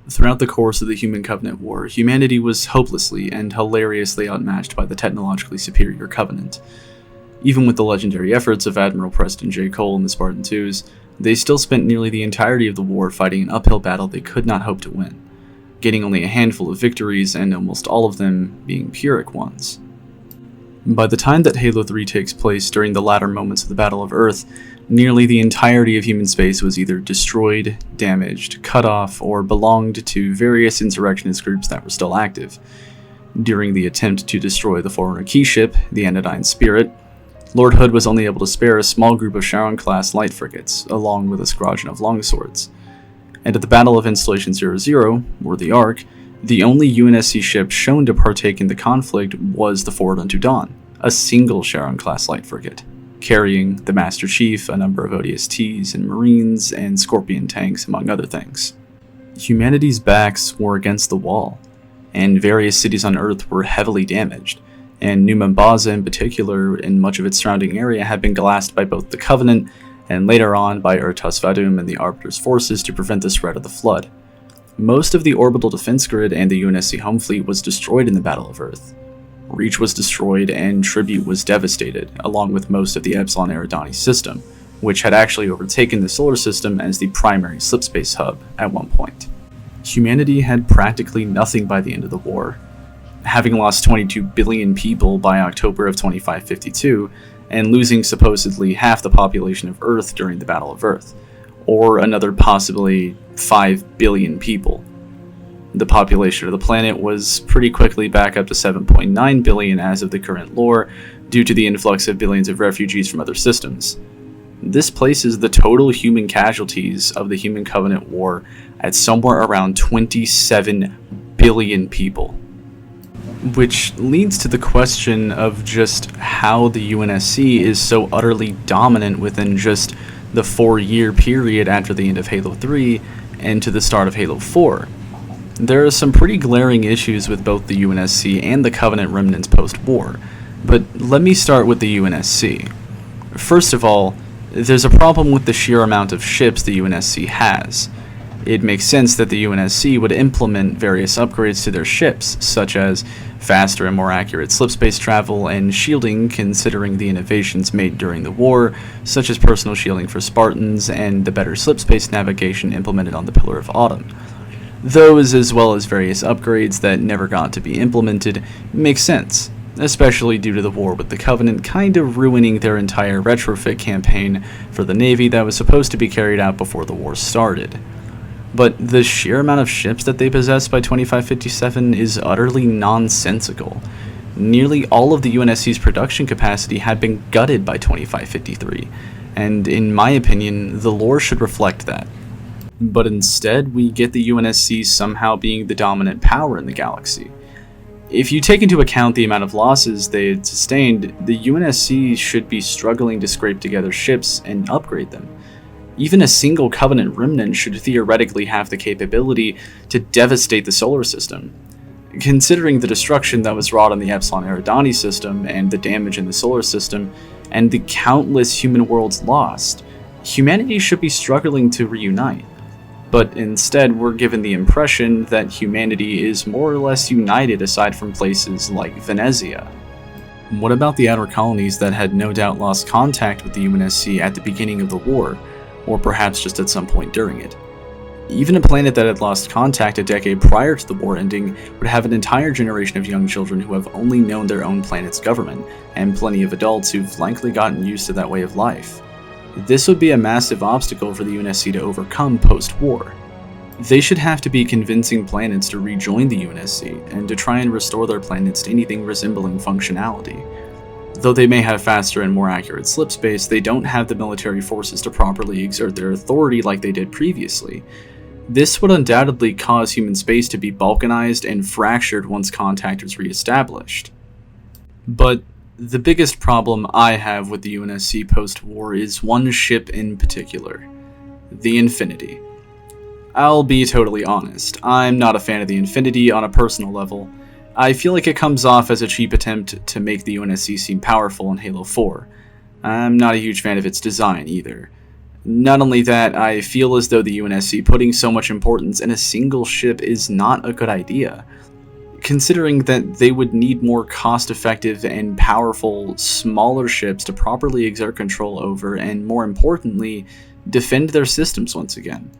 Throughout the course of the Human Covenant War, humanity was hopelessly and hilariously outmatched by the technologically superior Covenant. Even with the legendary efforts of Admiral Preston J. Cole and the Spartan IIs, they still spent nearly the entirety of the war fighting an uphill battle they could not hope to win, getting only a handful of victories and almost all of them being Pyrrhic ones. By the time that Halo 3 takes place during the latter moments of the Battle of Earth, nearly the entirety of human space was either destroyed, damaged, cut off, or belonged to various insurrectionist groups that were still active. During the attempt to destroy the Forerunner key ship, the Anodyne Spirit, Lord Hood was only able to spare a small group of Charon-class light frigates, along with a squadron of longswords. And at the Battle of Installation 00, or the Ark, the only UNSC ship shown to partake in the conflict was the Forward Unto Dawn, a single Charon-class light frigate, carrying the Master Chief, a number of ODSTs and Marines, and Scorpion tanks, among other things. Humanity's backs were against the wall, and various cities on Earth were heavily damaged, and New Mombasa in particular, and much of its surrounding area, had been glassed by both the Covenant and later on by Urtus Vadum and the Arbiter's forces to prevent the spread of the Flood. Most of the orbital defense grid and the UNSC home fleet was destroyed in the Battle of Earth. Reach was destroyed and Tribute was devastated, along with most of the Epsilon Eridani system, which had actually overtaken the solar system as the primary slipspace hub at one point. Humanity had practically nothing by the end of the war, having lost 22 billion people by October of 2552, and losing supposedly half the population of Earth during the Battle of Earth, or another possibly 5 billion people. The population of the planet was pretty quickly back up to 7.9 billion as of the current lore, due to the influx of billions of refugees from other systems. This places the total human casualties of the Human Covenant War at somewhere around 27 billion people. Which leads to the question of just how the UNSC is so utterly dominant within just the 4-year period after the end of Halo 3 and to the start of Halo 4. There are some pretty glaring issues with both the UNSC and the Covenant remnants post-war, but let me start with the UNSC. First of all, there's a problem with the sheer amount of ships the UNSC has. It makes sense that the UNSC would implement various upgrades to their ships, such as faster and more accurate slipspace travel and shielding, considering the innovations made during the war, such as personal shielding for Spartans and the better slipspace navigation implemented on the Pillar of Autumn. Those, as well as various upgrades that never got to be implemented, make sense, especially due to the war with the Covenant kind of ruining their entire retrofit campaign for the Navy that was supposed to be carried out before the war started. But the sheer amount of ships that they possess by 2557 is utterly nonsensical. Nearly all of the UNSC's production capacity had been gutted by 2553, and in my opinion, the lore should reflect that. But instead, we get the UNSC somehow being the dominant power in the galaxy. If you take into account the amount of losses they had sustained, the UNSC should be struggling to scrape together ships and upgrade them. Even a single Covenant remnant should theoretically have the capability to devastate the solar system. Considering the destruction that was wrought on the Epsilon Eridani system and the damage in the solar system, and the countless human worlds lost, humanity should be struggling to reunite. But instead, we're given the impression that humanity is more or less united aside from places like Venezia. What about the outer colonies that had no doubt lost contact with the UNSC at the beginning of the war, or perhaps just at some point during it? Even a planet that had lost contact a decade prior to the war ending would have an entire generation of young children who have only known their own planet's government, and plenty of adults who've likely gotten used to that way of life. This would be a massive obstacle for the UNSC to overcome post-war. They should have to be convincing planets to rejoin the UNSC, and to try and restore their planets to anything resembling functionality. Though they may have faster and more accurate slipspace, they don't have the military forces to properly exert their authority like they did previously. This would undoubtedly cause human space to be balkanized and fractured once contact is re-established. But the biggest problem I have with the UNSC post-war is one ship in particular, the Infinity. I'll be totally honest, I'm not a fan of the Infinity on a personal level. I feel like it comes off as a cheap attempt to make the UNSC seem powerful in Halo 4. I'm not a huge fan of its design either. Not only that, I feel as though the UNSC putting so much importance in a single ship is not a good idea, considering that they would need more cost-effective and powerful, smaller ships to properly exert control over and, more importantly, defend their systems once again.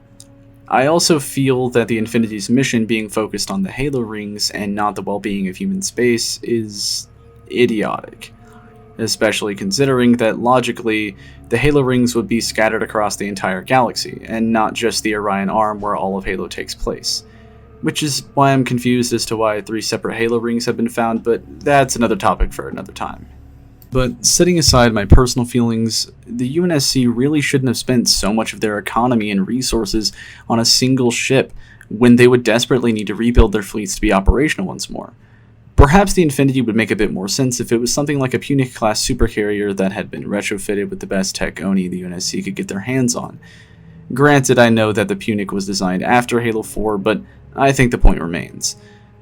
I also feel that the Infinity's mission being focused on the Halo rings and not the well-being of human space is idiotic, especially considering that logically, the Halo rings would be scattered across the entire galaxy, and not just the Orion Arm where all of Halo takes place. Which is why I'm confused as to why 3 separate Halo rings have been found, but that's another topic for another time. But setting aside my personal feelings, the UNSC really shouldn't have spent so much of their economy and resources on a single ship when they would desperately need to rebuild their fleets to be operational once more. Perhaps the Infinity would make a bit more sense if it was something like a Punic-class supercarrier that had been retrofitted with the best tech only the UNSC could get their hands on. Granted, I know that the Punic was designed after Halo 4, but I think the point remains.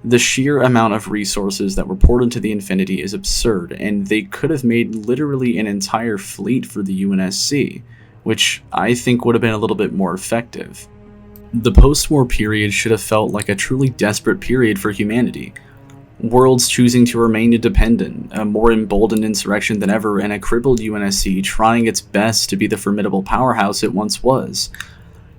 The sheer amount of resources that were poured into the Infinity is absurd, and they could have made literally an entire fleet for the UNSC, which I think would have been a little bit more effective. The post-war period should have felt like a truly desperate period for humanity. Worlds choosing to remain independent, a more emboldened insurrection than ever, and a crippled UNSC trying its best to be the formidable powerhouse it once was.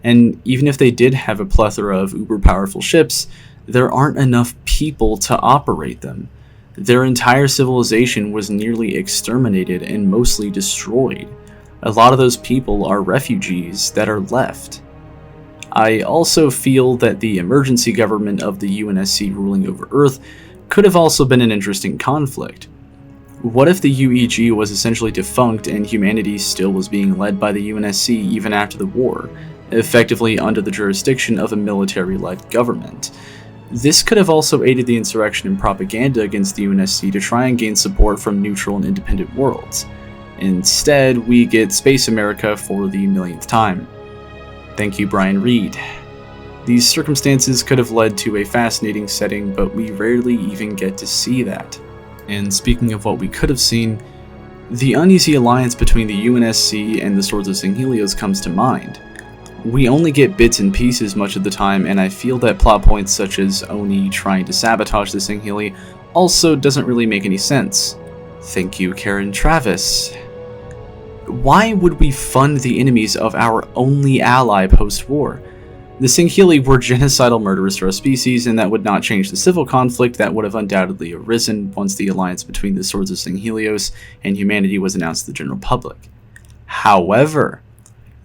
And even if they did have a plethora of uber-powerful ships, there aren't enough people to operate them. Their entire civilization was nearly exterminated and mostly destroyed. A lot of those people are refugees that are left. I also feel that the emergency government of the UNSC ruling over Earth could have also been an interesting conflict. What if the UEG was essentially defunct and humanity still was being led by the UNSC even after the war, effectively under the jurisdiction of a military-led government? This could have also aided the insurrection and propaganda against the UNSC to try and gain support from neutral and independent worlds. Instead, we get Space America for the millionth time. Thank you, Brian Reed. These circumstances could have led to a fascinating setting, but we rarely even get to see that. And speaking of what we could have seen, the uneasy alliance between the UNSC and the Swords of St. Helios comes to mind. We only get bits and pieces much of the time, and I feel that plot points such as Oni trying to sabotage the Singhili also doesn't really make any sense. Thank you, Karen Travis. Why would we fund the enemies of our only ally post-war? The Singhili were genocidal murderers to our species, and that would not change the civil conflict that would have undoubtedly arisen once the alliance between the Swords of St. Helios and humanity was announced to the general public. However,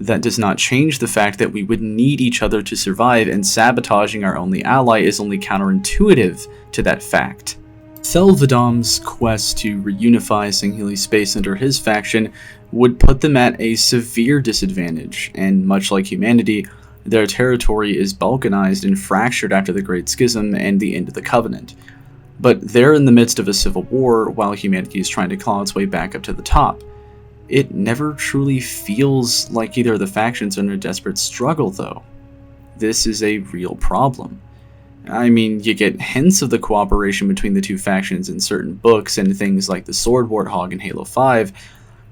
that does not change the fact that we would need each other to survive, and sabotaging our only ally is only counterintuitive to that fact. Thelvadom's quest to reunify Singhili space under his faction would put them at a severe disadvantage, and much like humanity, their territory is balkanized and fractured after the Great Schism and the end of the Covenant. But they're in the midst of a civil war while humanity is trying to claw its way back up to the top. It never truly feels like either of the factions are in a desperate struggle, though. This is a real problem. I mean, you get hints of the cooperation between the two factions in certain books and things like the Sword Warthog in Halo 5,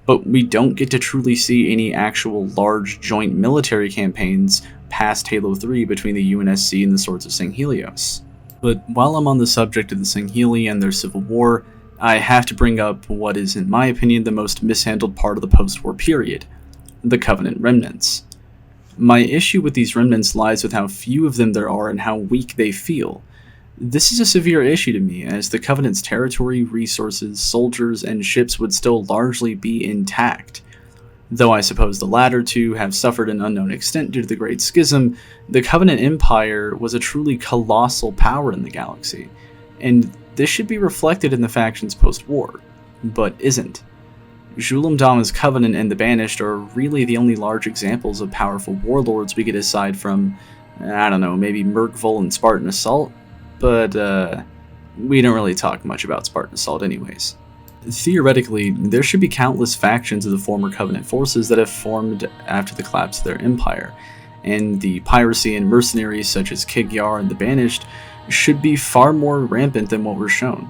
but we don't get to truly see any actual large joint military campaigns past Halo 3 between the UNSC and the Swords of St. Helios. But while I'm on the subject of the Singhili and their civil war, I have to bring up what is, in my opinion, the most mishandled part of the post-war period, the Covenant remnants. My issue with these remnants lies with how few of them there are and how weak they feel. This is a severe issue to me, as the Covenant's territory, resources, soldiers, and ships would still largely be intact. Though I suppose the latter two have suffered an unknown extent due to the Great Schism, the Covenant Empire was a truly colossal power in the galaxy, and this should be reflected in the factions post-war, but isn't. Julim Dama's Covenant and the Banished are really the only large examples of powerful warlords we get aside from, I don't know, maybe Merkvul and Spartan Assault, but we don't really talk much about Spartan Assault anyways. Theoretically, there should be countless factions of the former Covenant forces that have formed after the collapse of their empire, and the piracy and mercenaries such as Kigyar and the Banished should be far more rampant than what we're shown.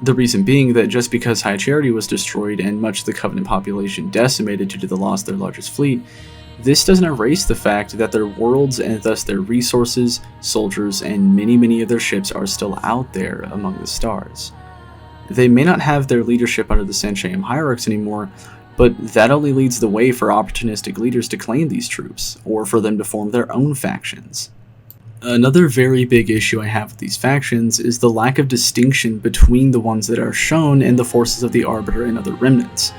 The reason being that just because High Charity was destroyed and much of the Covenant population decimated due to the loss of their largest fleet, This doesn't erase the fact that their worlds and thus their resources, soldiers, and many of their ships are still out there among the stars. They may not have their leadership under the Sanchayim hierarchs anymore, but that only leads the way for opportunistic leaders to claim these troops, or for them to form their own factions. Another very big issue I have with these factions is the lack of distinction between the ones that are shown and the forces of the Arbiter and other remnants.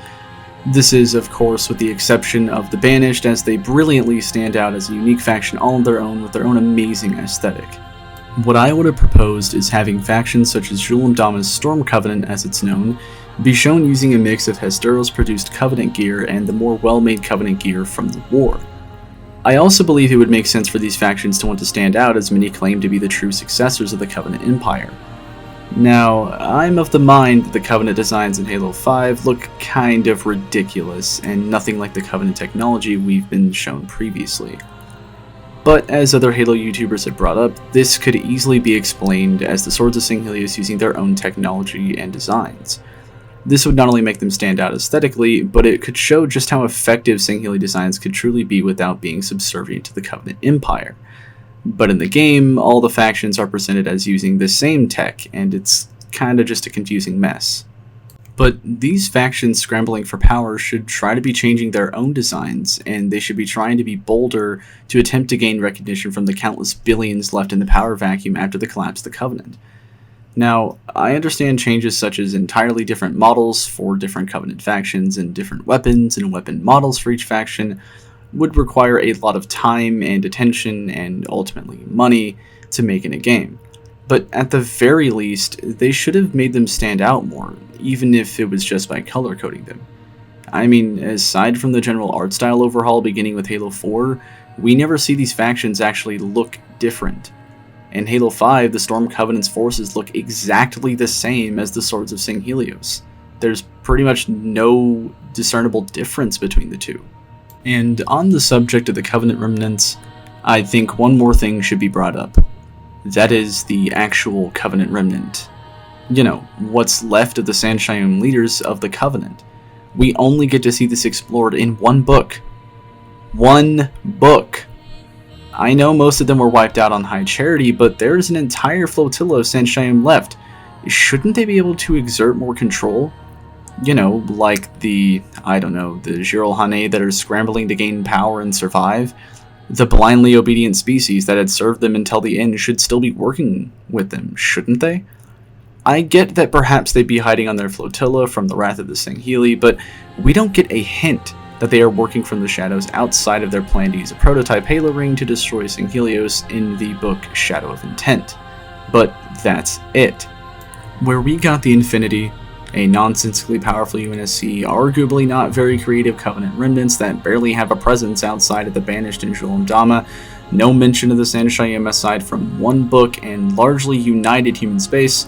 This is, of course, with the exception of the Banished, as they brilliantly stand out as a unique faction all on their own with their own amazing aesthetic. What I would have proposed is having factions such as Jul-'Mdama's Storm Covenant, as it's known, be shown using a mix of Hesteros produced Covenant gear and the more well-made Covenant gear from the war. I also believe it would make sense for these factions to want to stand out, as many claim to be the true successors of the Covenant Empire. Now, I'm of the mind that the Covenant designs in Halo 5 look kind of ridiculous, and nothing like the Covenant technology we've been shown previously. But as other Halo YouTubers have brought up, this could easily be explained as the Swords of Singhelios using their own technology and designs. This would not only make them stand out aesthetically, but it could show just how effective Singheli designs could truly be without being subservient to the Covenant Empire. But in the game, all the factions are presented as using the same tech, and it's kinda just a confusing mess. But these factions scrambling for power should try to be changing their own designs, and they should be trying to be bolder to attempt to gain recognition from the countless billions left in the power vacuum after the collapse of the Covenant. Now, I understand changes such as entirely different models for different Covenant factions and different weapons and weapon models for each faction would require a lot of time and attention and ultimately money to make in a game. But at the very least, they should have made them stand out more, even if it was just by color coding them. I mean, aside from the general art style overhaul beginning with Halo 4, we never see these factions actually look different. In Halo 5, the Storm Covenant's forces look exactly the same as the Swords of Singhelios. There's pretty much no discernible difference between the two. And on the subject of the Covenant remnants, I think one more thing should be brought up. That is the actual Covenant remnant. You know, what's left of the Sanchayim leaders of the Covenant. We only get to see this explored in one book. One book! I know most of them were wiped out on High Charity, but there's an entire flotilla of Sanchayim left. Shouldn't they be able to exert more control? You know, like the Jiralhane that are scrambling to gain power and survive. The blindly obedient species that had served them until the end should still be working with them, shouldn't they? I get that perhaps they'd be hiding on their flotilla from the wrath of the Singheli, but we don't get a hint that they are working from the shadows outside of their plan to use a prototype Halo ring to destroy Singhelios in the book Shadow of Intent. But that's it. Where we got the Infinity, a nonsensically powerful UNSC, arguably not very creative Covenant remnants that barely have a presence outside of the Banished and Jul-'Mdama, no mention of the Sanchayim aside from one book, and largely united human space,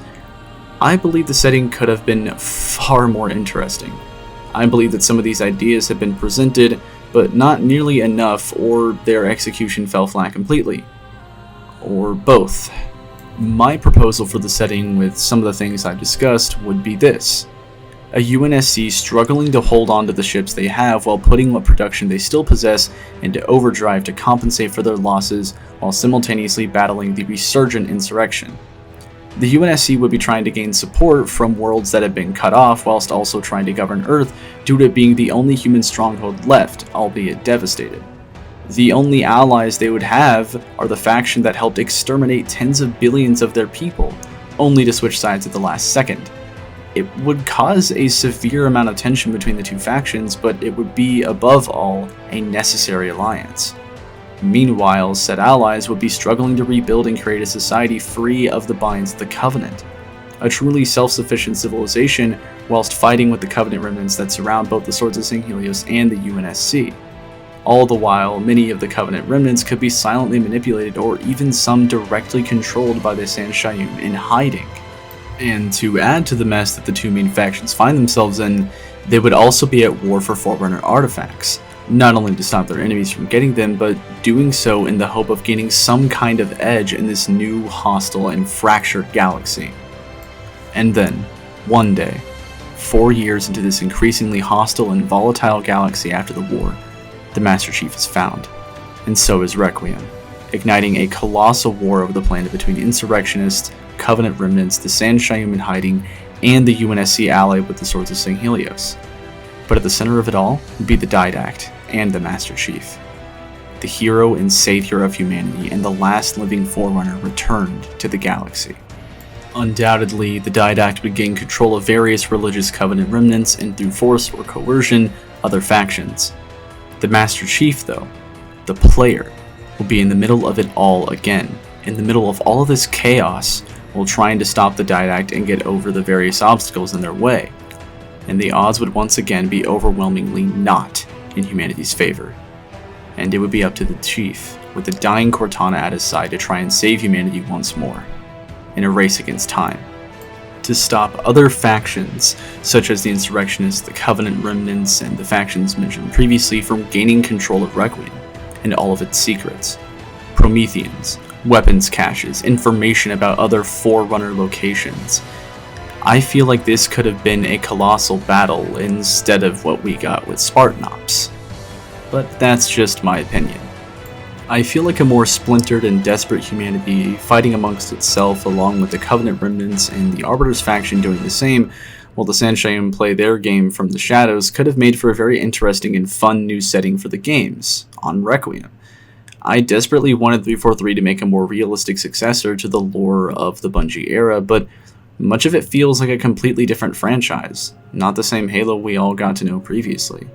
I believe the setting could have been far more interesting. I believe that some of these ideas have been presented, but not nearly enough, or their execution fell flat completely. Or both. My proposal for the setting with some of the things I've discussed would be this. A UNSC struggling to hold on to the ships they have while putting what production they still possess into overdrive to compensate for their losses while simultaneously battling the resurgent insurrection. The UNSC would be trying to gain support from worlds that have been cut off whilst also trying to govern Earth due to it being the only human stronghold left, albeit devastated. The only allies they would have are the faction that helped exterminate tens of billions of their people, only to switch sides at the last second. It would cause a severe amount of tension between the two factions, but it would be, above all, a necessary alliance. Meanwhile, said allies would be struggling to rebuild and create a society free of the binds of the Covenant, a truly self-sufficient civilization whilst fighting with the Covenant remnants that surround both the Swords of Singhelios and the UNSC. All the while, many of the Covenant remnants could be silently manipulated or even some directly controlled by the Sanchayim in hiding. And to add to the mess that the two main factions find themselves in, they would also be at war for Forerunner artifacts, not only to stop their enemies from getting them, but doing so in the hope of gaining some kind of edge in this new, hostile, and fractured galaxy. And then, one day, 4 years into this increasingly hostile and volatile galaxy after the war, the Master Chief is found, and so is Requiem, igniting a colossal war over the planet between insurrectionists, Covenant remnants, the Sanshayum in hiding, and the UNSC ally with the Swords of St. Helios. But at the center of it all would be the Didact and the Master Chief. The hero and savior of humanity and the last living Forerunner returned to the galaxy. Undoubtedly, the Didact would gain control of various religious Covenant remnants and through force or coercion, other factions. The Master Chief, though, the player, will be in the middle of it all again, in the middle of all of this chaos, while trying to stop the Didact and get over the various obstacles in their way. And the odds would once again be overwhelmingly not in humanity's favor. And it would be up to the Chief, with the dying Cortana at his side, to try and save humanity once more, in a race against time. To stop other factions, such as the Insurrectionists, the Covenant remnants, and the factions mentioned previously from gaining control of Requiem, and all of its secrets. Prometheans, weapons caches, information about other Forerunner locations. I feel like this could have been a colossal battle instead of what we got with Spartanops. But that's just my opinion. I feel like a more splintered and desperate humanity fighting amongst itself along with the Covenant remnants and the Arbiters faction doing the same, while the Sanshayum play their game from the shadows, could have made for a very interesting and fun new setting for the games, on Requiem. I desperately wanted 343 to make a more realistic successor to the lore of the Bungie era, but much of it feels like a completely different franchise, not the same Halo we all got to know previously.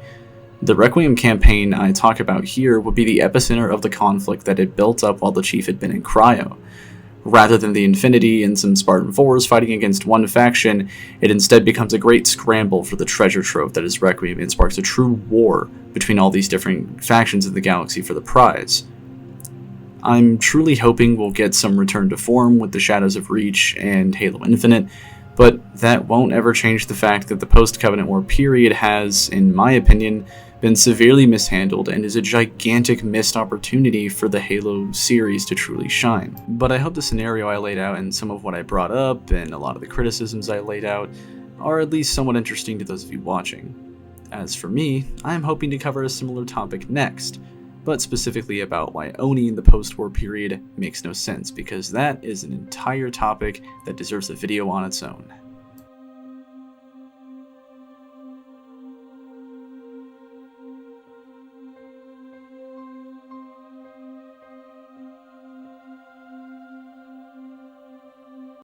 The Requiem campaign I talk about here would be the epicenter of the conflict that had built up while the Chief had been in Cryo. Rather than the Infinity and some Spartan 4s fighting against one faction, it instead becomes a great scramble for the treasure trove that is Requiem and sparks a true war between all these different factions in the galaxy for the prize. I'm truly hoping we'll get some return to form with the Shadows of Reach and Halo Infinite, but that won't ever change the fact that the post-Covenant War period has, in my opinion, been severely mishandled and is a gigantic missed opportunity for the Halo series to truly shine. But I hope the scenario I laid out and some of what I brought up and a lot of the criticisms I laid out are at least somewhat interesting to those of you watching. As for me, I am hoping to cover a similar topic next, but specifically about why Oni in the post-war period makes no sense, because that is an entire topic that deserves a video on its own.